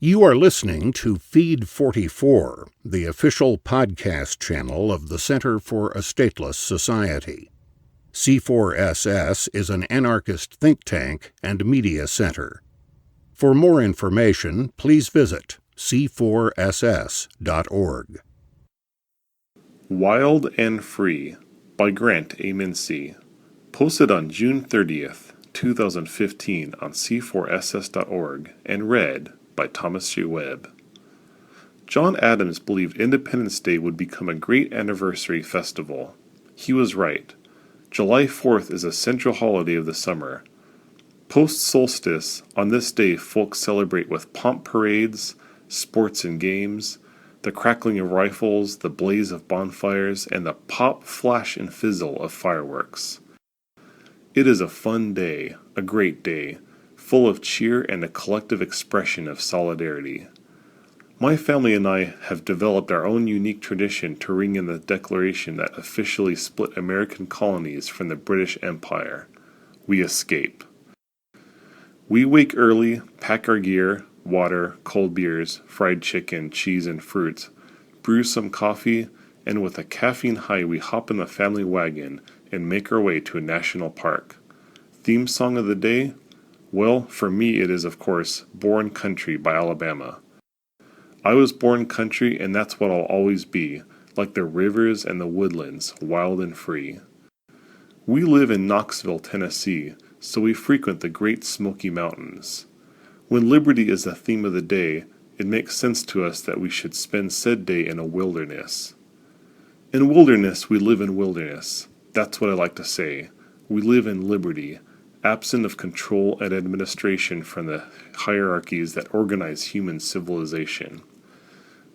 You are listening to Feed 44, the official podcast channel of the Center for a Stateless Society. C4SS is an anarchist think tank and media center. For more information, please visit c4ss.org. Wild and Free by Grant A. Mincy. Posted on June 30th, 2015 on c4ss.org and read by Thomas J. Webb. John Adams believed Independence Day would become a great anniversary festival. He was right. July 4th is a central holiday of the summer. Post-solstice, on this day folks celebrate with pomp parades, sports and games, the crackling of rifles, the blaze of bonfires, and the pop, flash, and fizzle of fireworks. It is a fun day, a great day, full of cheer and a collective expression of solidarity. My family and I have developed our own unique tradition to ring in the declaration that officially split American colonies from the British Empire. We escape. We wake early, pack our gear, water, cold beers, fried chicken, cheese, and fruits, brew some coffee, and with a caffeine high we hop in the family wagon and make our way to a national park. Theme song of the day? Well, for me it is, of course, Born Country by Alabama. I was born country, and that's what I'll always be, like the rivers and the woodlands, wild and free. We live in Knoxville, Tennessee, so we frequent the Great Smoky Mountains. When liberty is the theme of the day, it makes sense to us that we should spend said day in a wilderness. In wilderness, we live in wilderness. That's what I like to say. We live in liberty, absent of control and administration from the hierarchies that organize human civilization.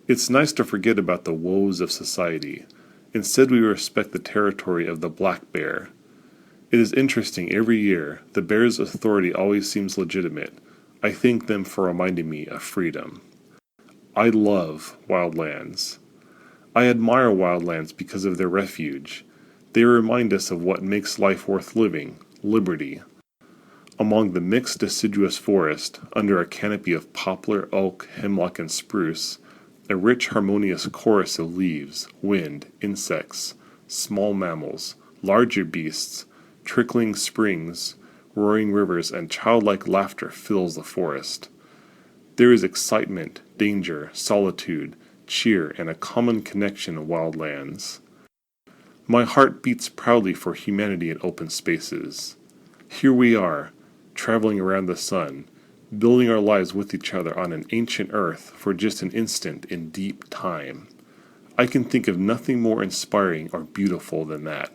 It's nice to forget about the woes of society. Instead, we respect the territory of the black bear. It is interesting, every year, the bear's authority always seems legitimate. I thank them for reminding me of freedom. I love wildlands. I admire wildlands because of their refuge. They remind us of what makes life worth living, liberty. Among the mixed deciduous forest, under a canopy of poplar, oak, hemlock, and spruce, a rich harmonious chorus of leaves, wind, insects, small mammals, larger beasts, trickling springs, roaring rivers, and childlike laughter fills the forest. There is excitement, danger, solitude, cheer, and a common connection in wildlands. My heart beats proudly for humanity in open spaces. Here we are, traveling around the sun, building our lives with each other on an ancient earth for just an instant in deep time. I can think of nothing more inspiring or beautiful than that.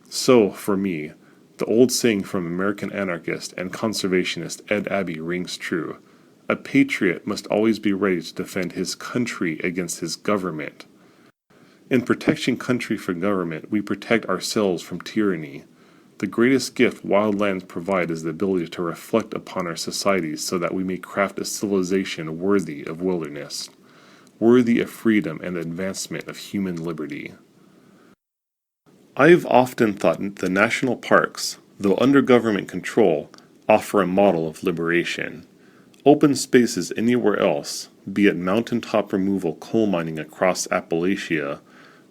So, for me, the old saying from American anarchist and conservationist Ed Abbey rings true. A patriot must always be ready to defend his country against his government. In protecting country from government, we protect ourselves from tyranny. The greatest gift wildlands provide is the ability to reflect upon our societies so that we may craft a civilization worthy of wilderness, worthy of freedom and the advancement of human liberty. I've often thought the national parks, though under government control, offer a model of liberation. Open spaces anywhere else, be it mountaintop removal coal mining across Appalachia,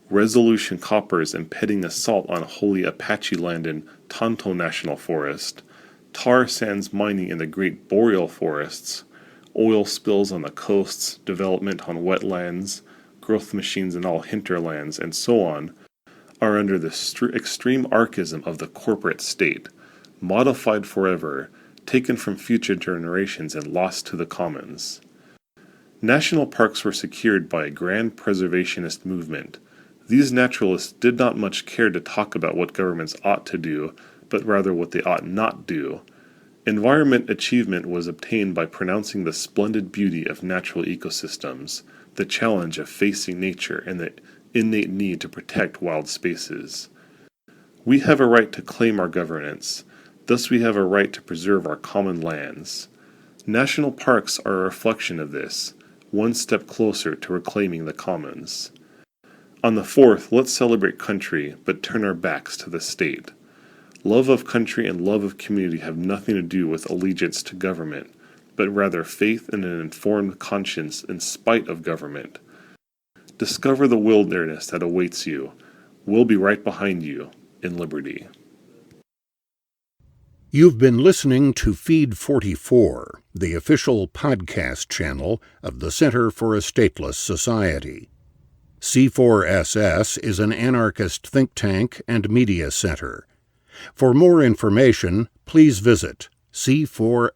resolution coppers impeding assault on holy Apache land in Tonto National Forest, tar sands mining in the Great Boreal Forests, oil spills on the coasts, development on wetlands, growth machines in all hinterlands, and so on, are under the extreme archaism of the corporate state, modified forever, taken from future generations and lost to the commons. National parks were secured by a grand preservationist movement. These naturalists did not much care to talk about what governments ought to do, but rather what they ought not do. Environment achievement was obtained by pronouncing the splendid beauty of natural ecosystems, the challenge of facing nature, and the innate need to protect wild spaces. We have a right to claim our governance. Thus we have a right to preserve our common lands. National parks are a reflection of this, one step closer to reclaiming the commons. On the 4th, let's celebrate country, but turn our backs to the state. Love of country and love of community have nothing to do with allegiance to government. but rather faith in an informed conscience in spite of government. Discover the wilderness that awaits you. We'll be right behind you in liberty. You've been listening to Feed 44, the official podcast channel of the Center for a Stateless Society. C4SS is an anarchist think tank and media center. For more information, please visit c4ss.org.